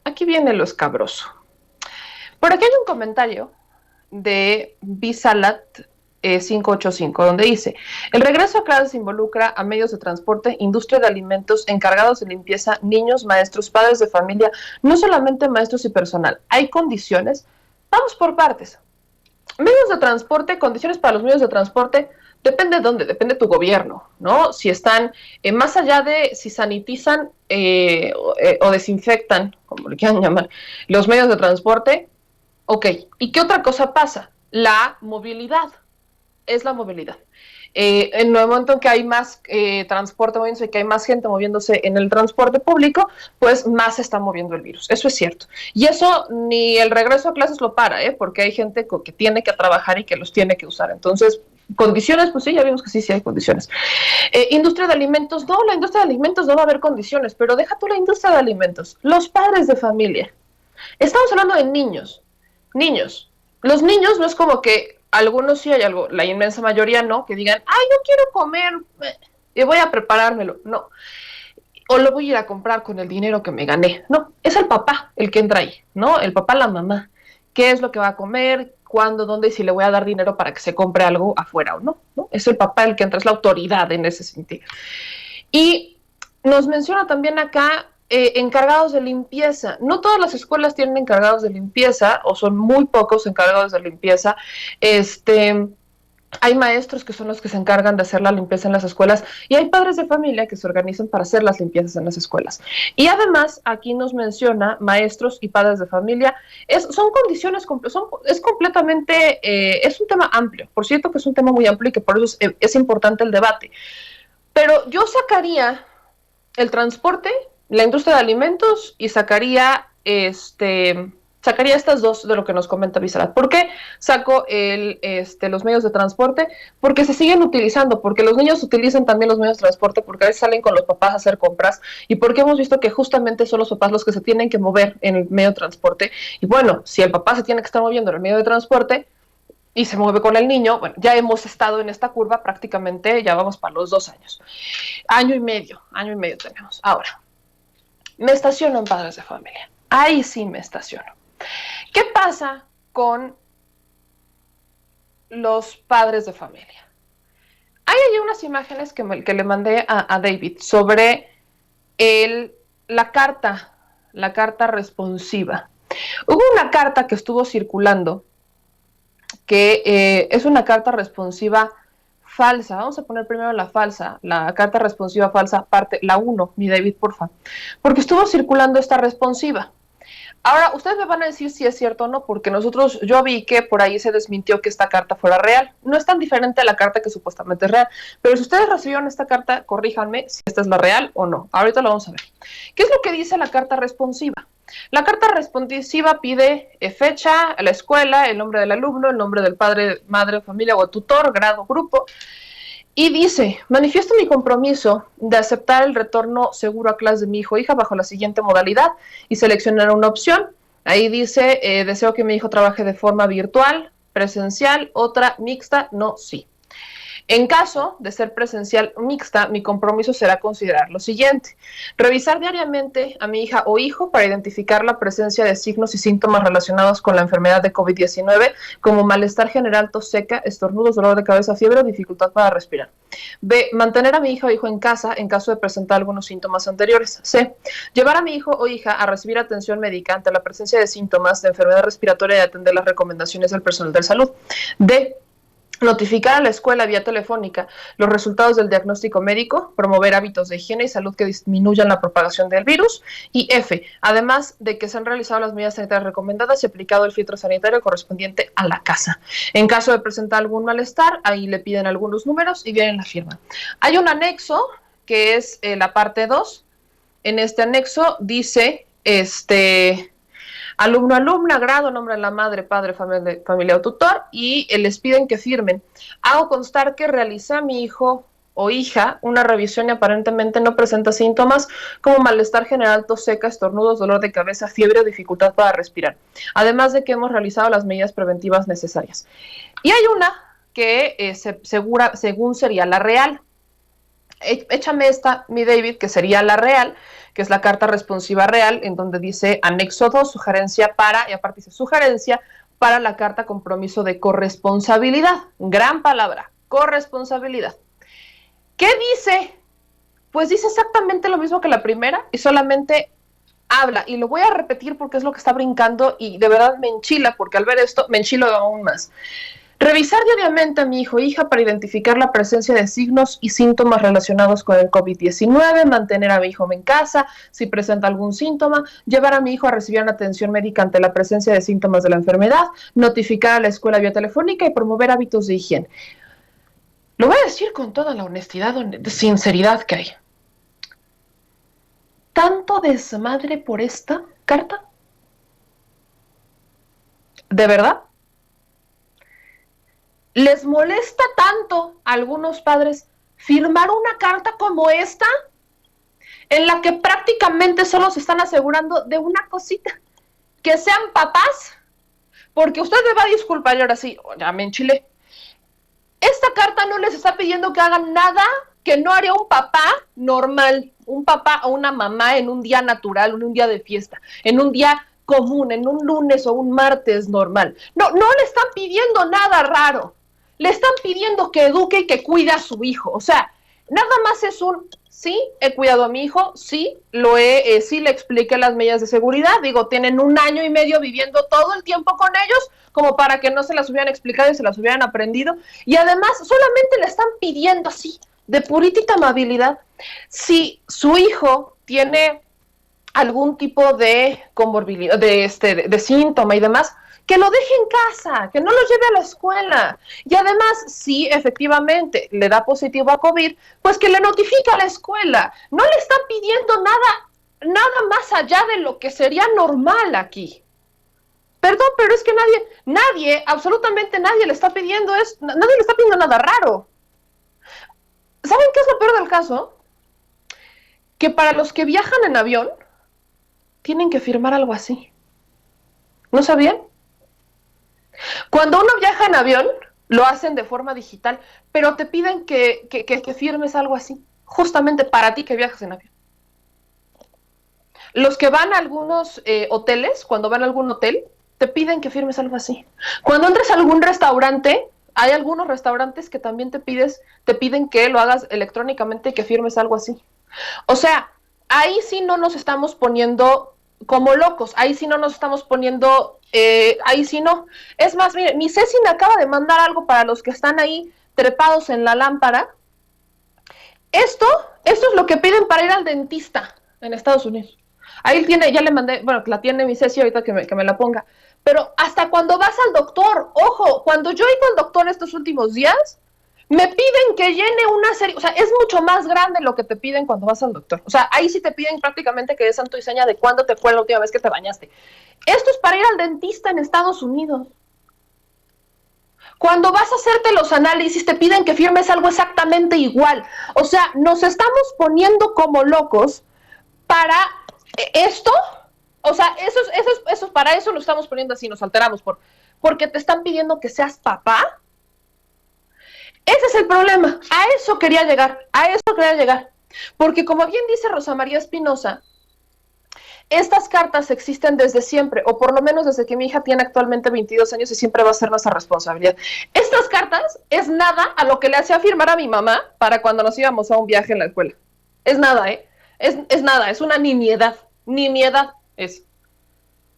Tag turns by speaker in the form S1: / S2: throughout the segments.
S1: aquí viene lo escabroso. Por aquí hay un comentario de Bisalat 585, donde dice: el regreso a clases involucra a medios de transporte, industria de alimentos, encargados de limpieza, niños, maestros, padres de familia, no solamente maestros y personal. Hay condiciones. Vamos por partes. Medios de transporte, condiciones para los medios de transporte, depende de dónde, depende de tu gobierno, ¿no? Si están, más allá de si sanitizan o desinfectan, como le quieran llamar, los medios de transporte, ok. ¿Y qué otra cosa pasa? La movilidad. Es la movilidad. En el momento en que hay más transporte moviéndose, que hay más gente moviéndose en el transporte público, pues más se está moviendo el virus. Eso es cierto. Y eso ni el regreso a clases lo para, porque hay gente que tiene que trabajar y que los tiene que usar. Entonces, condiciones, pues sí, ya vimos que sí hay condiciones. Industria de alimentos, no, la industria de alimentos no va a haber condiciones, pero deja tú la industria de alimentos. Los padres de familia. Estamos hablando de niños. Niños. Los niños no es como que algunos sí hay algo, la inmensa mayoría no, que digan, ay, no quiero comer y voy a preparármelo. No. O lo voy a ir a comprar con el dinero que me gané. No, es el papá el que entra ahí, ¿no? El papá, la mamá. ¿Qué es lo que va a comer? ¿Cuándo? ¿Dónde? Y si le voy a dar dinero para que se compre algo afuera o no, ¿no? Es el papá el que entra, es la autoridad en ese sentido. Y nos menciona también acá encargados de limpieza. No todas las escuelas tienen encargados de limpieza, o son muy pocos encargados de limpieza. Hay maestros que son los que se encargan de hacer la limpieza en las escuelas y hay padres de familia que se organizan para hacer las limpiezas en las escuelas. Y además, aquí nos menciona maestros y padres de familia. Son condiciones, es completamente, es un tema amplio. Por cierto que es un tema muy amplio y que por eso es importante el debate. Pero yo sacaría el transporte, la industria de alimentos y sacaría estas dos de lo que nos comenta Bisalat. ¿Por qué saco los medios de transporte? Porque se siguen utilizando, porque los niños utilizan también los medios de transporte, porque a veces salen con los papás a hacer compras y porque hemos visto que justamente son los papás los que se tienen que mover en el medio de transporte. Y bueno, si el papá se tiene que estar moviendo en el medio de transporte y se mueve con el niño, bueno, ya hemos estado en esta curva prácticamente, ya vamos para los 2 años. Año y medio tenemos. Ahora, me estaciono en padres de familia. Ahí sí me estaciono. ¿Qué pasa con los padres de familia? Hay ahí unas imágenes que le mandé a David sobre la carta responsiva. Hubo una carta que estuvo circulando que es una carta responsiva falsa. Vamos a poner primero la falsa, la carta responsiva falsa, parte, la 1, mi David, porfa. Porque estuvo circulando esta responsiva. Ahora, ustedes me van a decir si es cierto o no, porque yo vi que por ahí se desmintió que esta carta fuera real. No es tan diferente a la carta que supuestamente es real, pero si ustedes recibieron esta carta, corríjanme si esta es la real o no. Ahorita lo vamos a ver. ¿Qué es lo que dice la carta responsiva? La carta responsiva pide fecha, la escuela, el nombre del alumno, el nombre del padre, madre, familia o tutor, grado, grupo. Y dice: manifiesto mi compromiso de aceptar el retorno seguro a clase de mi hijo o hija bajo la siguiente modalidad y seleccionar una opción. Ahí dice, deseo que mi hijo trabaje de forma virtual, presencial, otra mixta, no, sí. En caso de ser presencial mixta, mi compromiso será considerar lo siguiente: revisar diariamente a mi hija o hijo para identificar la presencia de signos y síntomas relacionados con la enfermedad de COVID-19, como malestar general, tos seca, estornudos, dolor de cabeza, fiebre o dificultad para respirar. B. Mantener a mi hija o hijo en casa en caso de presentar algunos síntomas anteriores. C. Llevar a mi hijo o hija a recibir atención médica ante la presencia de síntomas de enfermedad respiratoria y atender las recomendaciones del personal de salud. D. Notificar a la escuela vía telefónica los resultados del diagnóstico médico, promover hábitos de higiene y salud que disminuyan la propagación del virus. Y F, además de que se han realizado las medidas sanitarias recomendadas y aplicado el filtro sanitario correspondiente a la casa. En caso de presentar algún malestar, ahí le piden algunos números y vienen la firma. Hay un anexo que es la parte 2. En este anexo dice alumno, alumna, grado, nombre de la madre, padre, familia o tutor, y les piden que firmen. Hago constar que realicé a mi hijo o hija una revisión y aparentemente no presenta síntomas como malestar general, tos seca, estornudos, dolor de cabeza, fiebre o dificultad para respirar. Además de que hemos realizado las medidas preventivas necesarias. Y hay una que según sería la real. échame esta, mi David, que sería la real, que es la carta responsiva real, en donde dice anexo 2, sugerencia para, y aparte dice sugerencia para la carta compromiso de corresponsabilidad. Gran palabra, corresponsabilidad. ¿Qué dice? Pues dice exactamente lo mismo que la primera y solamente habla, y lo voy a repetir porque es lo que está brincando y de verdad me enchila, porque al ver esto me enchilo aún más. Revisar diariamente a mi hijo o hija para identificar la presencia de signos y síntomas relacionados con el COVID-19, mantener a mi hijo en casa si presenta algún síntoma, llevar a mi hijo a recibir una atención médica ante la presencia de síntomas de la enfermedad, notificar a la escuela vía telefónica y promover hábitos de higiene. Lo voy a decir con toda la honestidad, sinceridad que hay. ¿Tanto desmadre por esta carta? ¿De verdad? ¿Les molesta tanto a algunos padres firmar una carta como esta, en la que prácticamente solo se están asegurando de una cosita, que sean papás? Porque usted me va a disculpar, y ahora sí, ya me enchilé. Esta carta no les está pidiendo que hagan nada que no haría un papá normal, un papá o una mamá en un día natural, en un día de fiesta, en un día común, en un lunes o un martes normal. No le están pidiendo nada raro. Le están pidiendo que eduque y que cuide a su hijo. O sea, nada más es un, sí, he cuidado a mi hijo, sí, sí le expliqué las medidas de seguridad. Digo, tienen 1 año y medio viviendo todo el tiempo con ellos, como para que no se las hubieran explicado y se las hubieran aprendido. Y además, solamente le están pidiendo así, de puritita amabilidad, si su hijo tiene algún tipo de comorbilidad, de síntoma y demás, que lo deje en casa, que no lo lleve a la escuela. Y además, si efectivamente le da positivo a COVID, pues que le notifique a la escuela. No le están pidiendo nada más allá de lo que sería normal aquí. Perdón, pero es que nadie, absolutamente nadie le está pidiendo nadie le está pidiendo nada raro. ¿Saben qué es lo peor del caso? Que para los que viajan en avión, tienen que firmar algo así. ¿No sabían? Cuando uno viaja en avión, lo hacen de forma digital, pero te piden que firmes algo así, justamente para ti que viajas en avión. Los que van a algunos hoteles, cuando van a algún hotel, te piden que firmes algo así. Cuando entres a algún restaurante, hay algunos restaurantes que también te piden que lo hagas electrónicamente y que firmes algo así. O sea, ahí sí no nos estamos poniendo como locos, ahí sí no nos estamos poniendo, ahí sí no. Es más, mire, mi Ceci me acaba de mandar algo para los que están ahí trepados en la lámpara. Esto es lo que piden para ir al dentista en Estados Unidos. Ahí tiene, ya le mandé, bueno, la tiene mi Ceci ahorita que me la ponga. Pero hasta cuando vas al doctor, ojo, cuando yo he ido al doctor estos últimos días, me piden que llene una serie, o sea, es mucho más grande lo que te piden cuando vas al doctor. O sea, ahí sí te piden prácticamente que des santo y seña de cuándo te fue la última vez que te bañaste. Esto es para ir al dentista en Estados Unidos. Cuando vas a hacerte los análisis, te piden que firmes algo exactamente igual. O sea, nos estamos poniendo como locos para esto. O sea, eso para eso lo estamos poniendo así, nos alteramos porque te están pidiendo que seas papá. Ese es el problema. A eso quería llegar. Porque como bien dice Rosa María Espinosa, estas cartas existen desde siempre, o por lo menos desde que mi hija tiene actualmente 22 años y siempre va a ser nuestra responsabilidad. Estas cartas es nada a lo que le hacía firmar a mi mamá para cuando nos íbamos a un viaje en la escuela. Es nada, es nada, es una nimiedad es.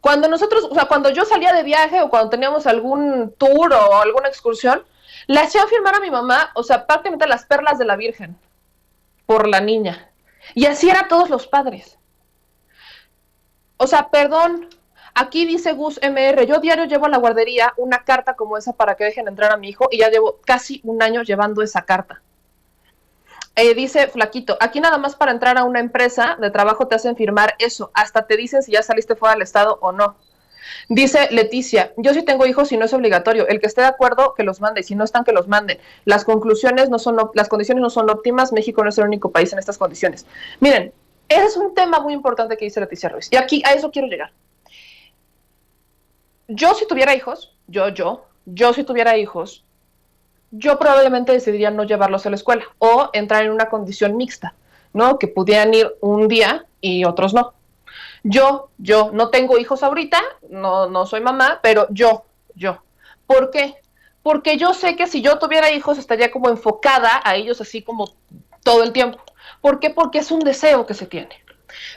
S1: Cuando nosotros, o sea, cuando yo salía de viaje o cuando teníamos algún tour o alguna excursión, le hacían firmar a mi mamá, o sea, prácticamente las perlas de la Virgen por la niña. Y así era todos los padres. O sea, perdón, aquí dice Gus MR, yo diario llevo a la guardería una carta como esa para que dejen entrar a mi hijo y ya llevo casi 1 año llevando esa carta. Dice Flaquito, aquí nada más para entrar a una empresa de trabajo te hacen firmar eso, hasta te dicen si ya saliste fuera del estado o no. Dice Leticia, yo sí tengo hijos y no es obligatorio, el que esté de acuerdo que los mande, y si no están que los manden. Las condiciones no son óptimas, México no es el único país en estas condiciones. Miren, ese es un tema muy importante que dice Leticia Ruiz, y aquí a eso quiero llegar. Yo si tuviera hijos, yo si tuviera hijos, yo probablemente decidiría no llevarlos a la escuela o entrar en una condición mixta, ¿no? Que pudieran ir un día y otros no. Yo no tengo hijos ahorita, no soy mamá, pero yo. ¿Por qué? Porque yo sé que si yo tuviera hijos estaría como enfocada a ellos así como todo el tiempo. ¿Por qué? Porque es un deseo que se tiene.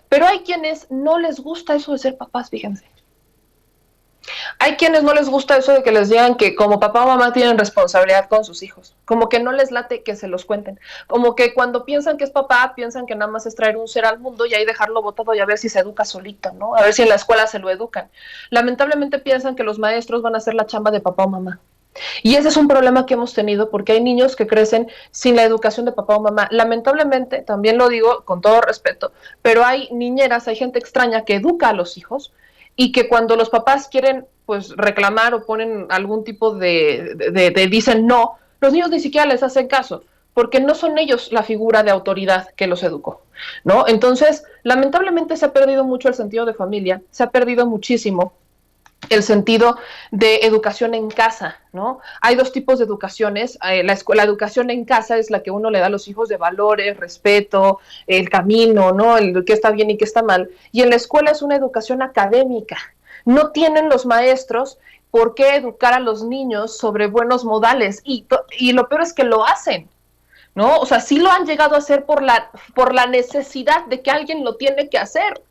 S1: Pero hay quienes no les gusta eso de ser papás, fíjense. Hay quienes no les gusta eso de que les digan que como papá o mamá tienen responsabilidad con sus hijos, como que no les late que se los cuenten, como que cuando piensan que es papá, piensan que nada más es traer un ser al mundo y ahí dejarlo botado y a ver si se educa solito, ¿no? A ver si en la escuela se lo educan. Lamentablemente piensan que los maestros van a hacer la chamba de papá o mamá. Y ese es un problema que hemos tenido porque hay niños que crecen sin la educación de papá o mamá. Lamentablemente, también lo digo con todo respeto, pero hay niñeras, hay gente extraña que educa a los hijos y que cuando los papás quieren pues reclamar o ponen algún tipo de dicen no, los niños ni siquiera les hacen caso porque no son ellos la figura de autoridad que los educó, ¿no? Entonces, lamentablemente se ha perdido mucho el sentido de familia, se ha perdido muchísimo el sentido de educación en casa, ¿no? Hay dos tipos de educaciones. La educación en casa es la que uno le da a los hijos de valores, respeto, el camino, ¿no? El qué está bien y qué está mal. Y en la escuela es una educación académica. No tienen los maestros por qué educar a los niños sobre buenos modales. Y lo peor es que lo hacen, ¿no? O sea, sí lo han llegado a hacer por la necesidad de que alguien lo tiene que hacer.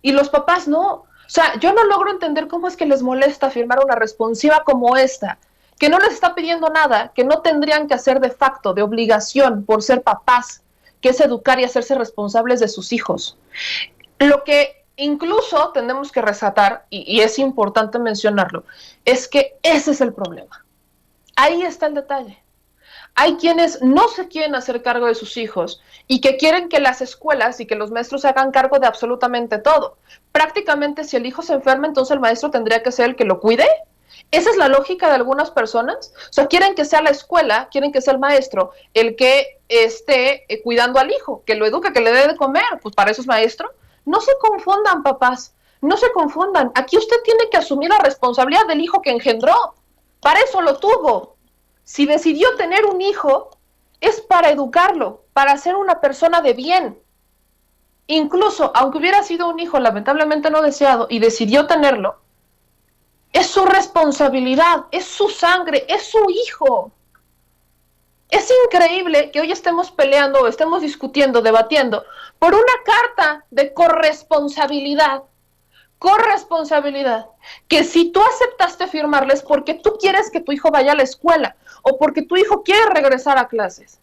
S1: Y los papás no. O sea, yo no logro entender cómo es que les molesta firmar una responsiva como esta, que no les está pidiendo nada, que no tendrían que hacer de facto, de obligación, por ser papás, que es educar y hacerse responsables de sus hijos. Lo que incluso tenemos que resaltar, y es importante mencionarlo, es que ese es el problema. Ahí está el detalle. Hay quienes no se quieren hacer cargo de sus hijos y que quieren que las escuelas y que los maestros se hagan cargo de absolutamente todo. Prácticamente si el hijo se enferma, entonces el maestro tendría que ser el que lo cuide. Esa es la lógica de algunas personas. O sea, quieren que sea la escuela, quieren que sea el maestro el que esté cuidando al hijo, que lo eduque, que le dé de comer. Pues para eso es maestro. No se confundan, papás. No se confundan. Aquí usted tiene que asumir la responsabilidad del hijo que engendró. Para eso lo tuvo. Si decidió tener un hijo, es para educarlo, para ser una persona de bien. Incluso, aunque hubiera sido un hijo lamentablemente no deseado y decidió tenerlo, es su responsabilidad, es su sangre, es su hijo. Es increíble que hoy estemos peleando o estemos discutiendo, debatiendo por una carta de corresponsabilidad, que si tú aceptaste firmarles porque tú quieres que tu hijo vaya a la escuela o porque tu hijo quiere regresar a clases.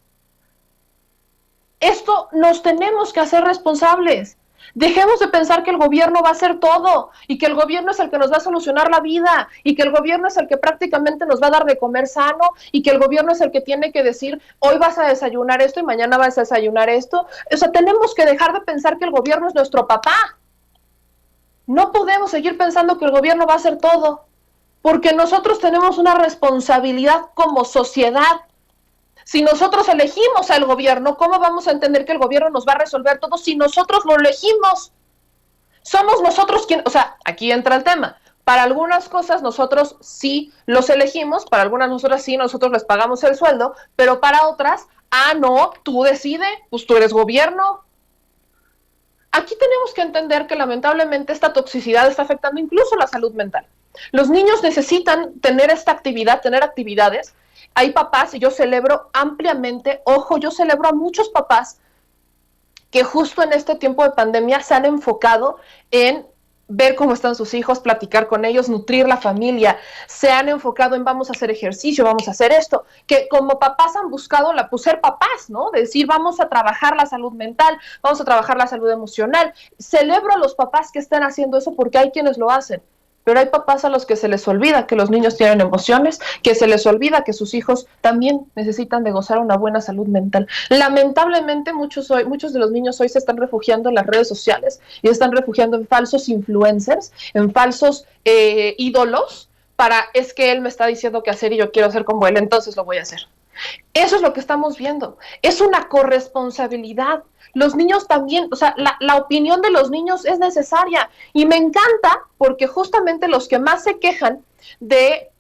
S1: Esto nos tenemos que hacer responsables. Dejemos de pensar que el gobierno va a hacer todo y que el gobierno es el que nos va a solucionar la vida y que el gobierno es el que prácticamente nos va a dar de comer sano y que el gobierno es el que tiene que decir hoy vas a desayunar esto y mañana vas a desayunar esto. O sea, tenemos que dejar de pensar que el gobierno es nuestro papá. No podemos seguir pensando que el gobierno va a hacer todo, porque nosotros tenemos una responsabilidad como sociedad. Si nosotros elegimos al gobierno, ¿cómo vamos a entender que el gobierno nos va a resolver todo si nosotros lo elegimos? Somos nosotros quienes, o sea, aquí entra el tema. Para algunas cosas nosotros sí los elegimos, para algunas nosotras sí, nosotros les pagamos el sueldo, pero para otras, no, tú decides, pues tú eres gobierno. Aquí tenemos que entender que lamentablemente esta toxicidad está afectando incluso la salud mental. Los niños necesitan tener esta actividad, tener actividades. Hay papás, y yo celebro ampliamente, ojo, yo celebro a muchos papás que justo en este tiempo de pandemia se han enfocado en ver cómo están sus hijos, platicar con ellos, nutrir la familia, se han enfocado en vamos a hacer ejercicio, vamos a hacer esto, que como papás han buscado pues ser papás, ¿no? De decir vamos a trabajar la salud mental, vamos a trabajar la salud emocional. Celebro a los papás que están haciendo eso porque hay quienes lo hacen. Pero hay papás a los que se les olvida que los niños tienen emociones, que se les olvida que sus hijos también necesitan de gozar una buena salud mental. Lamentablemente muchos de los niños hoy se están refugiando en las redes sociales y se están refugiando en falsos influencers, en falsos ídolos, es que él me está diciendo qué hacer y yo quiero hacer como él, entonces lo voy a hacer. Eso es lo que estamos viendo. Es una corresponsabilidad. Los niños también, o sea, la opinión de los niños es necesaria y me encanta porque justamente los que más se quejan de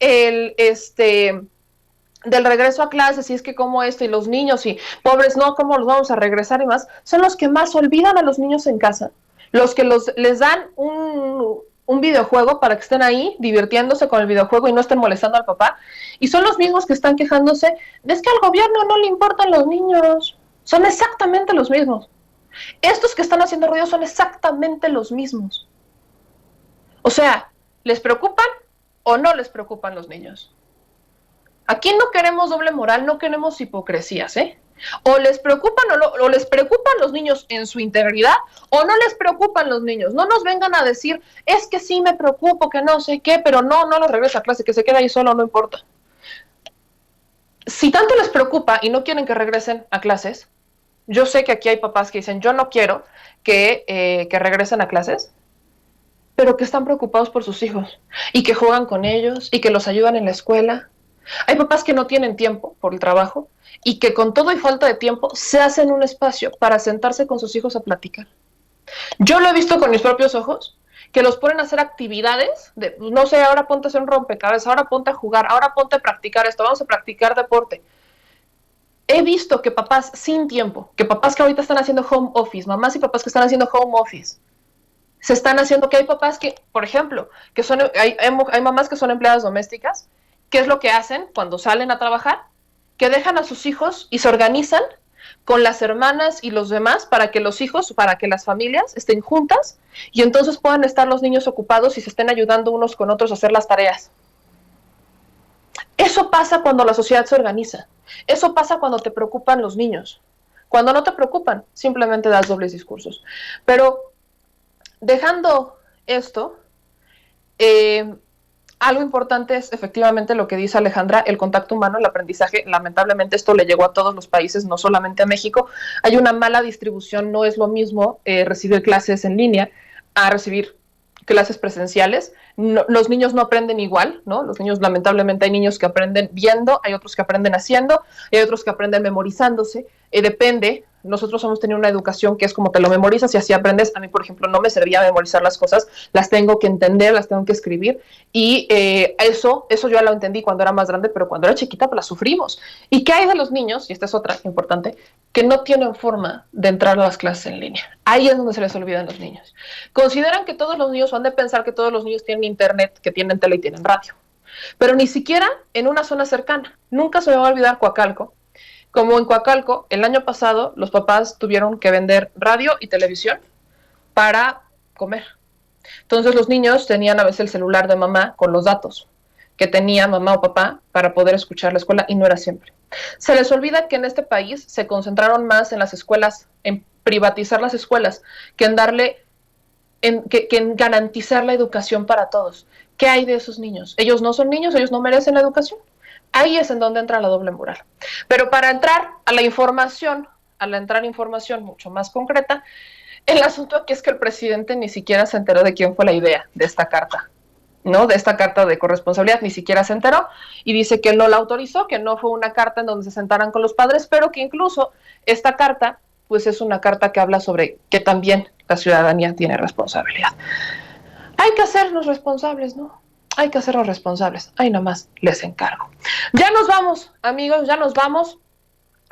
S1: del regreso a clases, y es que como esto, y los niños, y pobres, no, cómo los vamos a regresar y más, son los que más olvidan a los niños en casa, los que les dan un videojuego para que estén ahí divirtiéndose con el videojuego y no estén molestando al papá, y son los mismos que están quejándose de es que al gobierno no le importan los niños, son exactamente los mismos. Estos que están haciendo ruido son exactamente los mismos. O sea, ¿les preocupan o no les preocupan los niños? Aquí no queremos doble moral, no queremos hipocresías, ¿eh? O les preocupan o les preocupan los niños en su integridad o no les preocupan los niños. No nos vengan a decir, es que sí me preocupo, que no sé qué, pero no los regresa a clase, que se quede ahí solo, no importa. Si tanto les preocupa y no quieren que regresen a clases, yo sé que aquí hay papás que dicen, yo no quiero que regresen a clases, pero que están preocupados por sus hijos y que juegan con ellos y que los ayudan en la escuela. Hay papás que no tienen tiempo por el trabajo y que con todo y falta de tiempo se hacen un espacio para sentarse con sus hijos a platicar. Yo lo he visto con mis propios ojos, que los ponen a hacer actividades, de, no sé, ahora ponte a hacer un rompecabezas, ahora ponte a jugar, ahora ponte a practicar esto, vamos a practicar deporte. He visto que papás sin tiempo, que papás que ahorita están haciendo home office, mamás y papás que están haciendo home office, se están haciendo, que hay papás que, por ejemplo, que son, hay mamás que son empleadas domésticas, ¿qué es lo que hacen cuando salen a trabajar? Que dejan a sus hijos y se organizan con las hermanas y los demás para que los hijos, para que las familias estén juntas y entonces puedan estar los niños ocupados y se estén ayudando unos con otros a hacer las tareas. Eso pasa cuando la sociedad se organiza. Eso pasa cuando te preocupan los niños. Cuando no te preocupan, simplemente das dobles discursos. Pero dejando esto, algo importante es efectivamente lo que dice Alejandra, el contacto humano, el aprendizaje. Lamentablemente esto le llegó a todos los países, no solamente a México. Hay una mala distribución, no es lo mismo recibir clases en línea a recibir clases presenciales. No, los niños no aprenden igual, ¿no? Los niños, lamentablemente, hay niños que aprenden viendo, hay otros que aprenden haciendo, hay otros que aprenden memorizándose. Depende. Nosotros hemos tenido una educación que es como te lo memorizas y así aprendes. A mí, por ejemplo, no me servía memorizar las cosas, las tengo que entender, las tengo que escribir. Y eso yo lo entendí cuando era más grande, pero cuando era chiquita pues la sufrimos. ¿Y qué hay de los niños? Y esta es otra importante, que no tienen forma de entrar a las clases en línea. Ahí es donde se les olvidan los niños. Consideran que todos los niños, van de pensar que todos los niños tienen internet, que tienen tele y tienen radio. Pero ni siquiera en una zona cercana. Nunca se me va a olvidar Coacalco. Como en Coacalco, el año pasado, los papás tuvieron que vender radio y televisión para comer. Entonces los niños tenían a veces el celular de mamá con los datos que tenía mamá o papá para poder escuchar la escuela y no era siempre. Se les olvida que en este país se concentraron más en las escuelas, en privatizar las escuelas, que en darle, que en garantizar la educación para todos. ¿Qué hay de esos niños? Ellos no son niños, ellos no merecen la educación. Ahí es en donde entra la doble moral. Pero para entrar a la información, información mucho más concreta, el asunto aquí es que el presidente ni siquiera se enteró de quién fue la idea de esta carta, ¿no? De esta carta de corresponsabilidad, ni siquiera se enteró y dice que no la autorizó, que no fue una carta en donde se sentaran con los padres, pero que incluso esta carta, pues es una carta que habla sobre que también la ciudadanía tiene responsabilidad. Hay que hacernos responsables, ¿no? Hay que hacernos responsables. Ahí nomás les encargo. Ya nos vamos, amigos, ya nos vamos.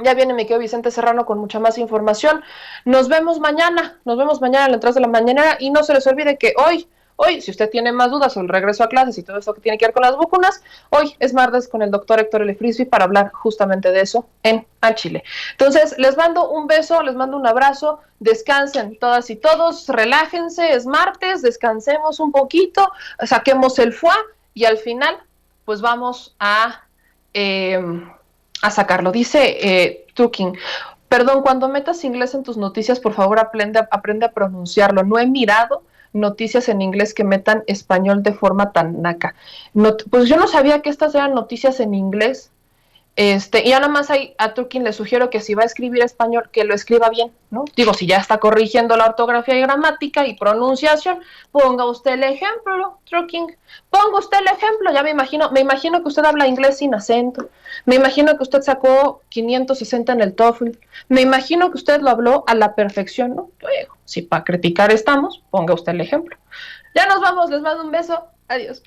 S1: Ya viene mi querido Vicente Serrano con mucha más información. Nos vemos mañana a las 3 de la mañana y no se les olvide que hoy, si usted tiene más dudas sobre el regreso a clases y todo eso que tiene que ver con las vacunas, hoy es martes con el doctor Héctor L. Frisby para hablar justamente de eso en Al Chile. Entonces, les mando un beso, les mando un abrazo, descansen todas y todos, relájense, es martes, descansemos un poquito, saquemos el foie y al final, pues vamos a sacarlo. Dice Tuking, perdón, cuando metas inglés en tus noticias, por favor aprende a pronunciarlo. No he mirado noticias en inglés que metan español de forma tan naca. Pues yo no sabía que estas eran noticias en inglés. Y ya nada más a Turkin le sugiero que si va a escribir español, que lo escriba bien, ¿no? Digo, si ya está corrigiendo la ortografía y gramática y pronunciación, ponga usted el ejemplo, Turkin, ponga usted el ejemplo, ya me imagino que usted habla inglés sin acento, me imagino que usted sacó 560 en el TOEFL, me imagino que usted lo habló a la perfección, ¿no? Luego, si para criticar estamos, ponga usted el ejemplo. Ya nos vamos, les mando un beso, adiós.